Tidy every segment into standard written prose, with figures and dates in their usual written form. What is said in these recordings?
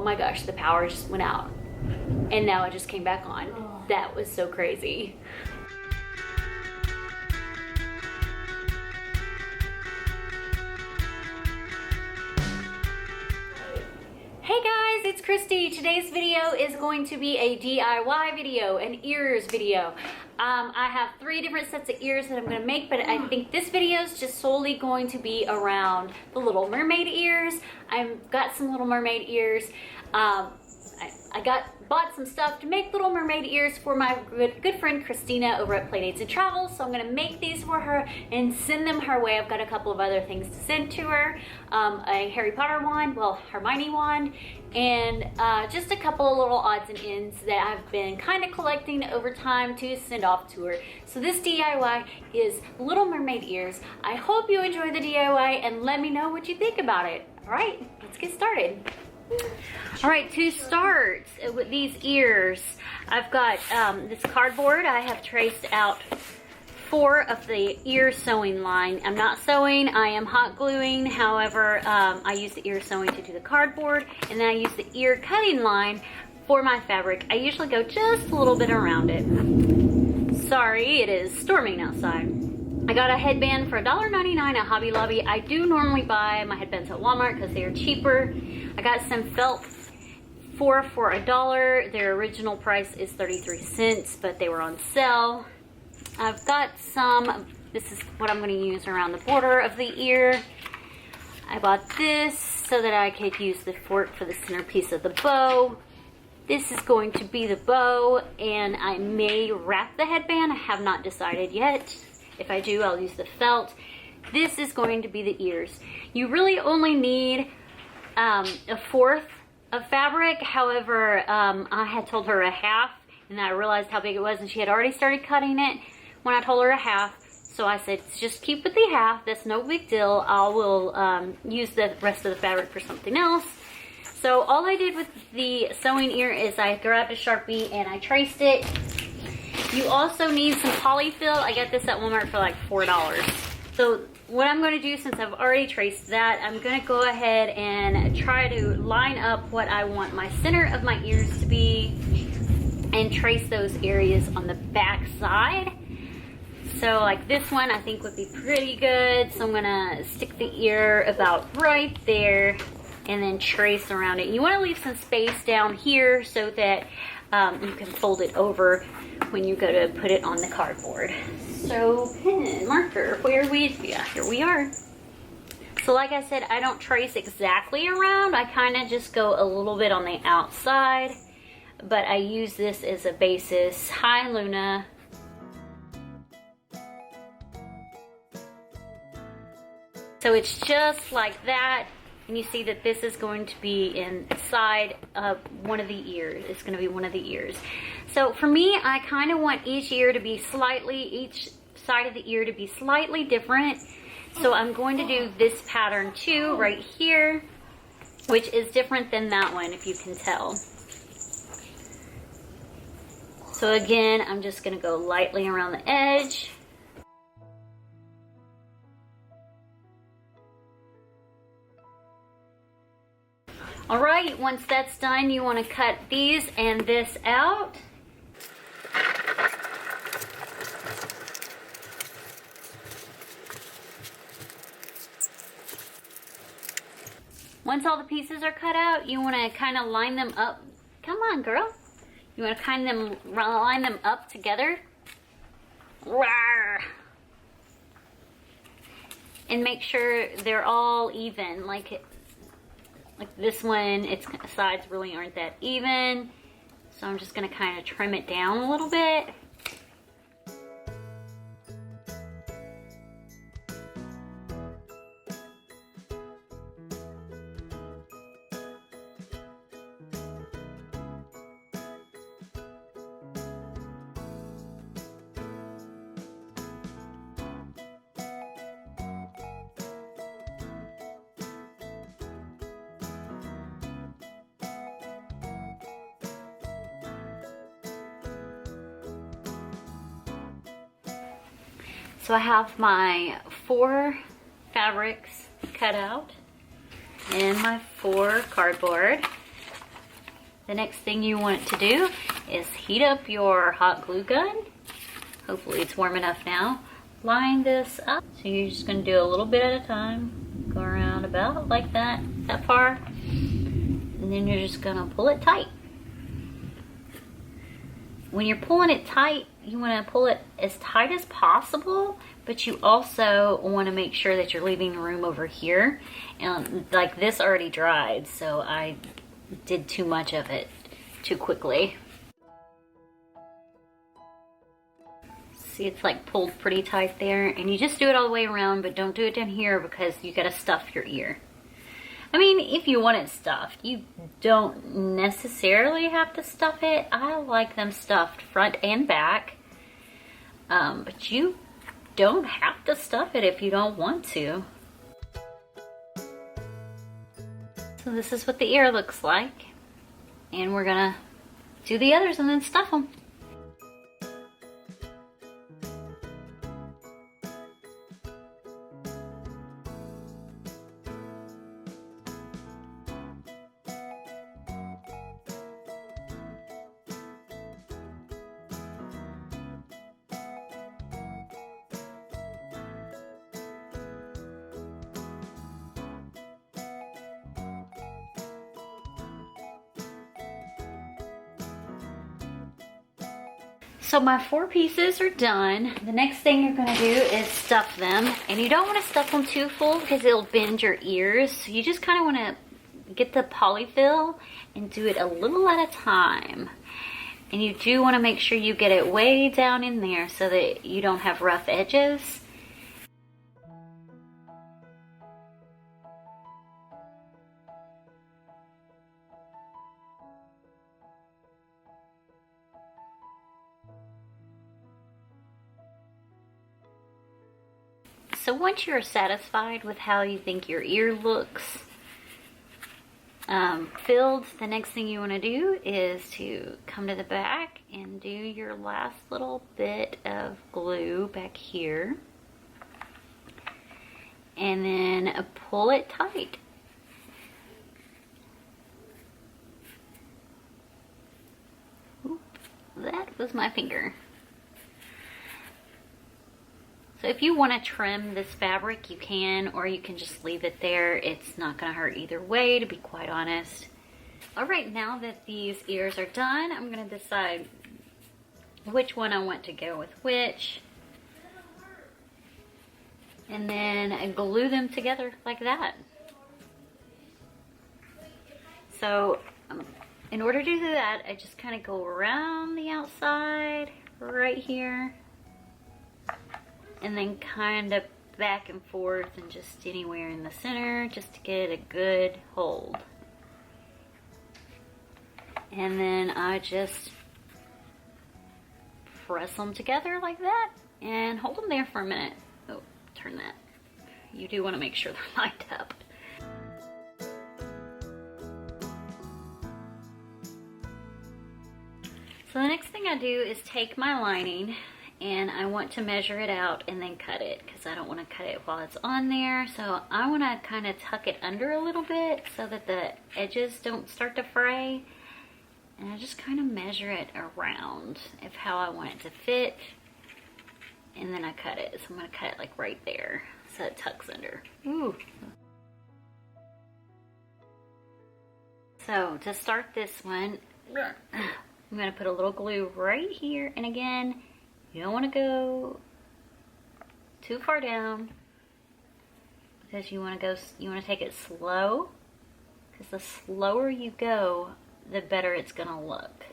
my gosh, the power just went out. And now it just came back on. That was so crazy. Hey guys, it's Christy. Today's video is going to be a DIY video, an ears video. I have 3 different sets of ears that I'm going to make, but I think this video is just solely going to be around the Little Mermaid ears. I've got some Little Mermaid ears. I bought some stuff to make Little Mermaid ears for my good friend Christina over at Playdates and Travel. So I'm gonna make these for her and send them her way. I've got a couple of other things to send to her. A Harry Potter wand, well, Hermione wand, and just a couple of little odds and ends that I've been kind of collecting over time to send off to her. So this DIY is Little Mermaid ears. I hope you enjoy the DIY and let me know what you think about it. All right, let's get started. All right, to start with these ears, I've got this cardboard. I have traced out 4 of the ear sewing line. I'm not sewing, I am hot gluing. However, I use the ear sewing to do the cardboard, and then I use the ear cutting line for my fabric. I usually go just a little bit around it. Sorry, it is storming outside. I got a headband for $1.99 at Hobby Lobby. I do normally buy my headbands at Walmart because they are cheaper. I got some felt for $1. Their original price is 33 cents, but they were on sale. I've got some, this is what I'm going to use around the border of the ear. I bought this so that I could use the fork for the centerpiece of the bow. This is going to be the bow, and I may wrap the headband. I have not decided yet. If I do, I'll use the felt. This is going to be the ears. You really only need a 1/4 of fabric. However, I had told her a half, and I realized how big it was, and she had already started cutting it when I told her a half. So I said, just keep with the half. That's no big deal. I will use the rest of the fabric for something else. So all I did with the sewing ear is I grabbed a Sharpie and I traced it. You also need some polyfill. I got this at Walmart for like $4. So what I'm going to do, since I've already traced that, I'm going to go ahead and try to line up what I want my center of my ears to be and trace those areas on the back side. So like this one I think would be pretty good. So I'm going to stick the ear about right there and then trace around it. You want to leave some space down here so that you can fold it over when you go to put it on the cardboard. So pen, marker, where we, yeah, here we are. So like I said, I don't trace exactly around. I kind of just go a little bit on the outside, but I use this as a basis. Hi, Luna. So it's just like that. And you see that this is going to be inside of one of the ears. It's going to be one of the ears. So for me, I kind of want each side of the ear to be slightly different. So I'm going to do this pattern too, right here, which is different than that one, if you can tell. So again, I'm just going to go lightly around the edge. All right, once that's done, you want to cut these and this out. Once all the pieces are cut out, you want to kind of line them up. Come on, girl. You want to kind of line them up together. Rawr. And make sure they're all even, like this one, its sides really aren't that even. So I'm just going to kind of trim it down a little bit. So I have my 4 fabrics cut out and my 4 cardboard. The next thing you want to do is heat up your hot glue gun. Hopefully it's warm enough now. Line this up. So you're just gonna do a little bit at a time. Go around about like that far. And then you're just gonna pull it tight. When you're pulling it tight, you wanna pull it as tight as possible, but you also wanna make sure that you're leaving room over here. And like this already dried, so I did too much of it too quickly. See, it's like pulled pretty tight there, and you just do it all the way around, but don't do it down here because you gotta stuff your ear. I mean, if you want it stuffed, you don't necessarily have to stuff it. I like them stuffed front and back, but you don't have to stuff it if you don't want to. So this is what the ear looks like, and we're gonna do the others and then stuff them. So my 4 pieces are done. The next thing you're gonna do is stuff them. And you don't wanna stuff them too full because it'll bend your ears. So you just kinda wanna get the polyfill and do it a little at a time. And you do wanna make sure you get it way down in there so that you don't have rough edges. So once you're satisfied with how you think your ear looks filled, the next thing you want to do is to come to the back and do your last little bit of glue back here. And then pull it tight. Oop, that was my finger. So if you want to trim this fabric, you can, or you can just leave it there. It's not going to hurt either way, to be quite honest. All right, now that these ears are done, I'm going to decide which one I want to go with which. And then I glue them together like that. So in order to do that, I just kind of go around the outside right here. And then kind of back and forth and just anywhere in the center just to get a good hold. And then I just press them together like that and hold them there for a minute. Oh, turn that. You do want to make sure they're lined up. So the next thing I do is take my lining, and I want to measure it out and then cut it because I don't want to cut it while it's on there. So I want to kind of tuck it under a little bit so that the edges don't start to fray. And I just kind of measure it around of how I want it to fit. And then I cut it. So I'm going to cut it like right there so it tucks under. Ooh. So to start this one, I'm going to put a little glue right here. And again, you don't want to go too far down because you want to take it slow, because the slower you go, the better it's going to look.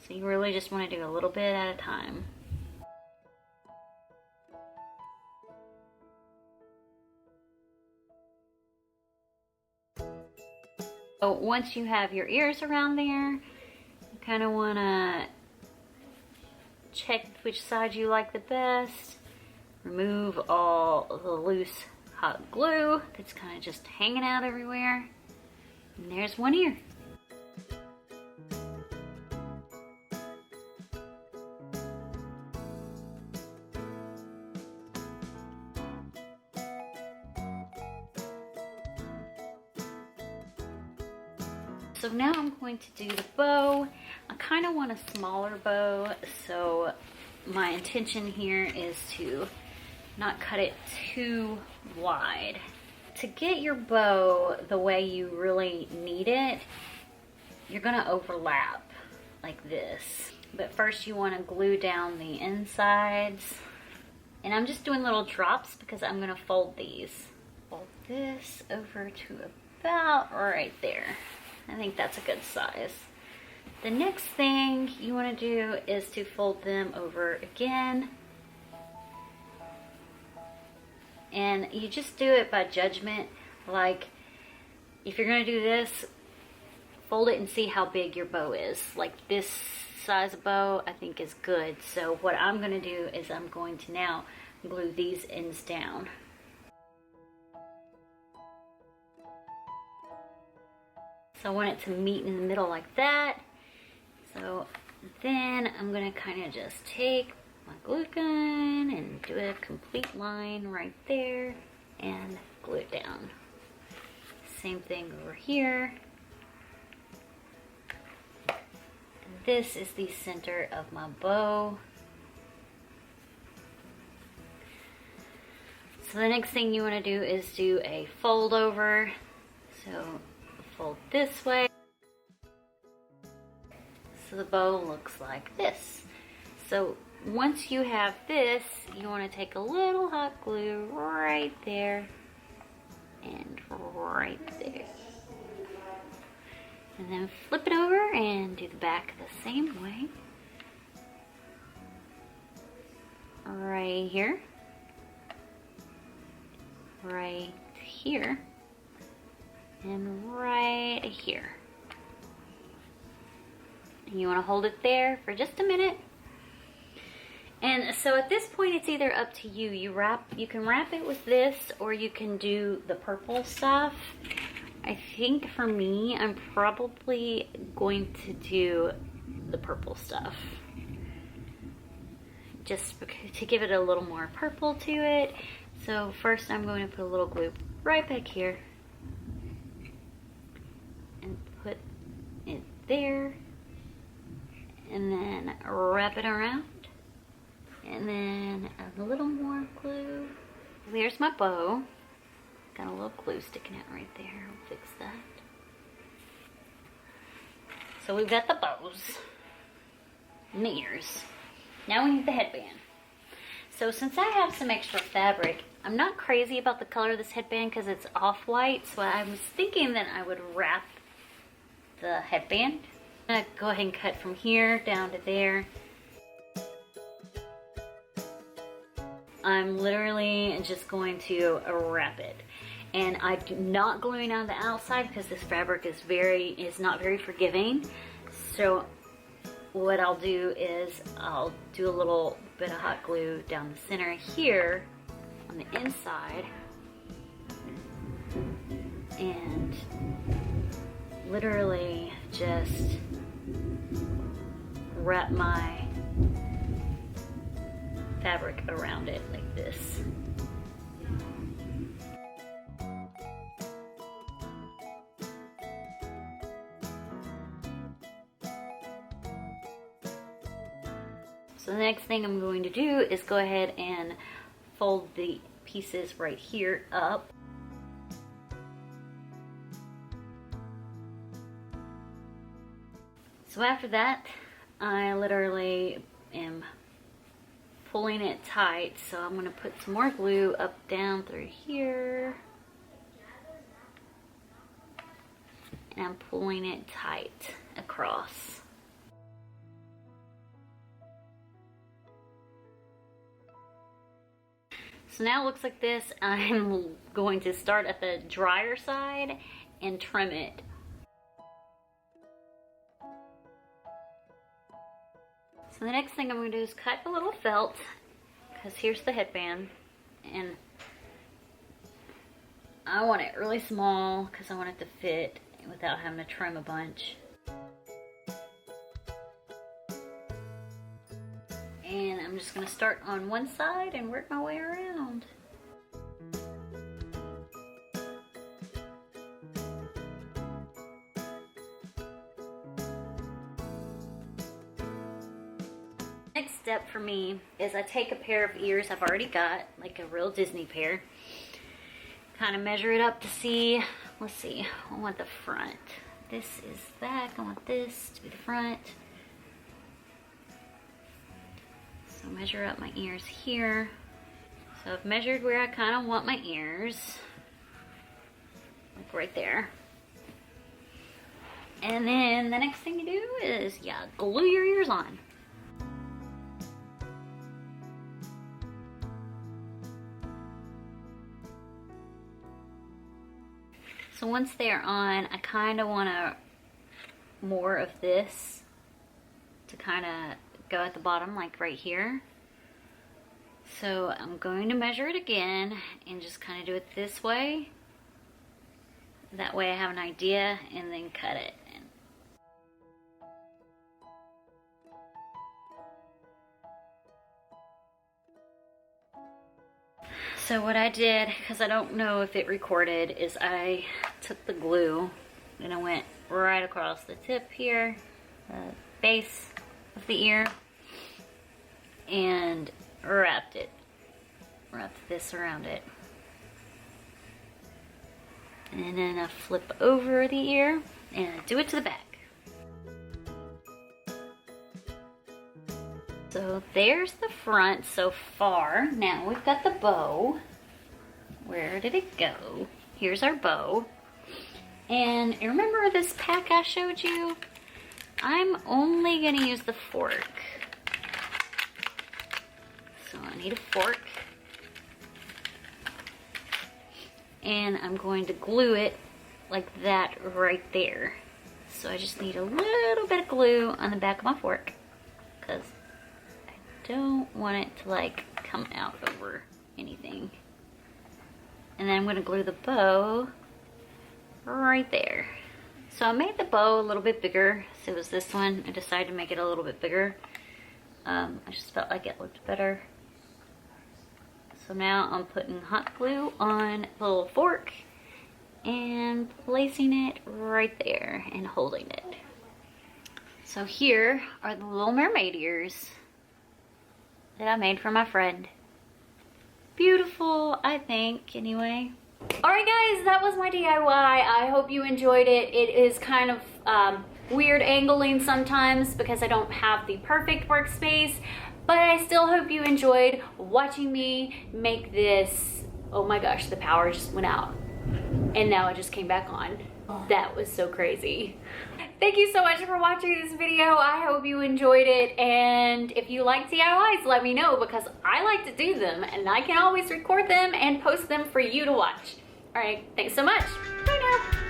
So you really just want to do a little bit at a time. So once you have your ears around there, you kind of want to check which side you like the best. Remove all the loose hot glue that's kind of just hanging out everywhere. And there's one ear. So now I'm going to do the bow. I kind of want a smaller bow, so my intention here is to not cut it too wide. To get your bow the way you really need it, you're gonna overlap like this. But first you wanna glue down the insides. And I'm just doing little drops because I'm gonna fold these. Fold this over to about right there. I think that's a good size. The next thing you wanna do is to fold them over again. And you just do it by judgment. Like, if you're gonna do this, fold it and see how big your bow is. Like this size of bow, I think is good. So what I'm gonna do is I'm going to now glue these ends down. So I want it to meet in the middle like that. So then I'm gonna kind of just take my glue gun and do a complete line right there and glue it down. Same thing over here. And this is the center of my bow. So the next thing you want to do is do a fold over. So fold this way. So the bow looks like this. So once you have this, you want to take a little hot glue right there and right there. And then flip it over and do the back the same way. Right here. Right here. And right here. And you want to hold it there for just a minute. And so at this point, it's either up to you. You can wrap it with this, or you can do the purple stuff. I think for me, I'm probably going to do the purple stuff. Just to give it a little more purple to it. So first I'm going to put a little glue right back here. And put it there. And then wrap it around. And then a little more glue. There's my bow. Got a little glue sticking out right there. I'll fix that. So we've got the bows and the ears. Now we need the headband. So since I have some extra fabric, I'm not crazy about the color of this headband because it's off-white. So I was thinking that I would wrap the headband. I'm gonna go ahead and cut from here down to there. I'm literally just going to wrap it. And I'm not gluing on the outside because this fabric is not very forgiving. So what I'll do is I'll do a little bit of hot glue down the center here on the inside. And literally just wrap my fabric around it like this. So the next thing I'm going to do is go ahead and fold the pieces right here up. So after that, I literally am pulling it tight, so I'm going to put some more glue up down through here, and I'm pulling it tight across. So now it looks like this. I'm going to start at the drier side and trim it. So the next thing I'm going to do is cut a little felt, because here's the headband, and I want it really small because I want it to fit without having to trim a bunch. And I'm just going to start on one side and work my way around. step for me is I take a pair of ears I've already got, like a real Disney pair, kind of measure it up to see, let's see, I want the front. This is back, I want this to be the front. So measure up my ears here. So I've measured where I kind of want my ears, like right there. And then the next thing you do is, yeah, glue your ears on. So once they're on, I kind of want more of this to kind of go at the bottom, like right here. So I'm going to measure it again and just kind of do it this way. That way I have an idea and then cut it. So what I did, because I don't know if it recorded, is I took the glue and I went right across the tip here, the base of the ear, and wrapped this around it. And then I flip over the ear and I do it to the back. So there's the front so far. Now we've got the bow. Where did it go? Here's our bow. And remember this pack I showed you? I'm only gonna use the fork. So I need a fork. And I'm going to glue it like that right there. So I just need a little bit of glue on the back of my fork, because don't want it to like come out over anything. And then I'm going to glue the bow right there. So I made the bow a little bit bigger. So it was this one. I decided to make it a little bit bigger. I just felt like it looked better. So now I'm putting hot glue on the little fork and placing it right there and holding it. So here are the little mermaid ears that I made for my friend. Beautiful, I think, anyway. Alright guys, that was my DIY. I hope you enjoyed it. It is kind of weird angling sometimes because I don't have the perfect workspace, but I still hope you enjoyed watching me make this. Oh my gosh, the power just went out and now it just came back on. That was so crazy. Thank you so much for watching this video. I hope you enjoyed it, and if you like DIYs, let me know, because I like to do them and I can always record them and post them for you to watch. All right, thanks so much. Bye now.